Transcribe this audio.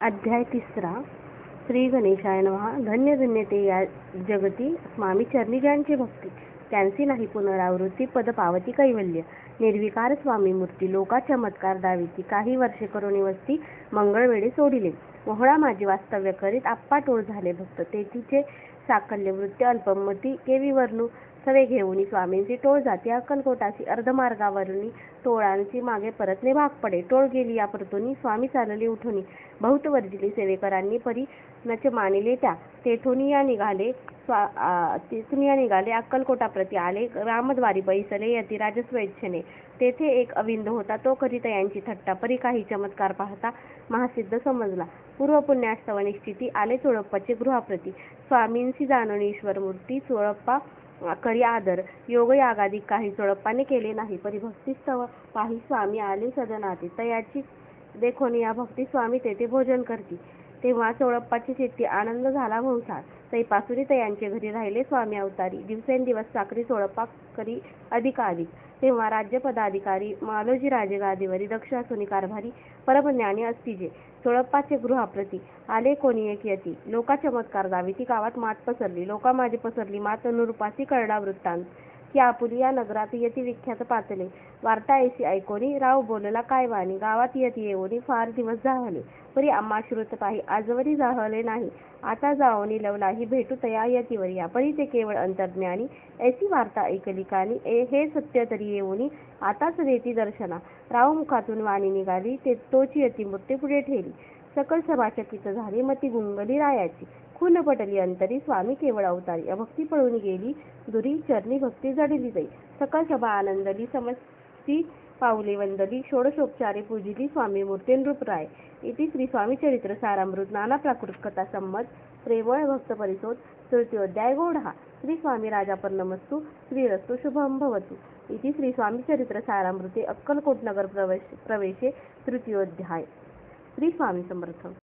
अध्याय 3. श्री गणेशाय नमः. धन्य धन्य ते या जगती स्वामी चरणी ज्यांची भक्ती, त्यांची नाही पुनरावृत्ती, पद पावती कैवल्य. निर्विकार स्वामी मूर्ती, लोका चमत्कार दाविती, काही वर्षे करुणी वस्ती, मंगळवेळी सोडिले. मोहळा माझी वास्तव्य करीत, आप्पा टोळ झाले भक्त, तेथीचे साकल्य वृत्ती अल्पमती, केवी वर्णू सवे घेऊनी स्वामींची टोळ जाती अक्कलकोटाची, अर्धमार्गावरुनी टोळांची मागे परतणे भाग पडे. टोळ गेली या परतुनी, स्वामी चालले उठुनी, बहुत वर्जिली सेवेकरांनी परी नच मानिले त्या. तेथून या निघाले अक्कलकोटाप्रती आले, रामद्वारी बैसले यती राजस्वेच्छेने. तेथे एक अविंद होता, तो करीत यांची थट्टा, परी काही चमत्कार पाहता महासिद्ध समजला. पूर्व पुण्यास्तव निश्चिती, आले चोळप्पाचे गृहाप्रती, स्वामींसी जाणून ईश्वरमूर्ती, चोळप्पा करी आदर. योग यागादिक काही चोळप्पाने केले नाही, परी भक्तिस्तव पाही स्वामी आले सदनाती, तयाची देखोनी या भक्ती स्वामी तेथे भोजन करती. तेव्हा चोळप्पाची चित्ती आनंद झाला भंसार, तैपासुनी तयांचे घरी राहिले स्वामी अवतारी. दिवसेंदिवस चाकरी चोळप्पा करी अधिकाधिक. तेव्हा राज्यपदाधिकारी मालोजी राजे गादीवरी, दक्ष असुनी कारभारी, परमज्ञानी असतीजे. चोळप्पाचे गृहाप्रती आले कोणी एक यती, लोका चमत्कार दाविती, गावात मात पसरली. लोका माझी पसरली मात, अनुरूपासी कळला वृत्तांत, की आपुली या नगरात यती विख्यात पातले. वार्ता ऐसी ऐकोनी, राव बोलला काय वाणी, गावात यती येऊनी फार दिवस जाहले, परी आम्हा श्रुत पाही आजवरी जाहले नाही. आता जाओनी लवलाही भेटू तया यतीवरी या, परी ते केवळ अंतर्ज्ञानी, ऐसी वार्ता ऐकली कानी, हे सत्य तरी येऊनी आताच देती दर्शना. राव मुखातून वाणी निघाली, ते तोची यती मूर्ती पुढे ठेली. सकल सभा चकित झाली, मती गुंगली रायाची, खून पटली अंतरी, स्वामी केवळ अवतारी. अभक्ती पळून गेली दुरी, चरणी भक्ती जडली जाई. सकल सभा आनंदली, समस्ती पाऊले वंदली, षोडशोपचारे पूजिली स्वामी मूर्ती नृपराय. इति श्री स्वामी चरित्र सारामृत नाना प्राकृत कथा संमत प्रेमळ भक्त परिसोद तृतीयोध्याय गौडहा. श्री स्वामी राजापन्नमस्तु. श्रीरस्तु शुभम भवतु. इति श्री स्वामी चरित्र सारामृते अक्कलकोट नगर प्रवेशे तृतीयोध्याय. श्री स्वामी समर्थ.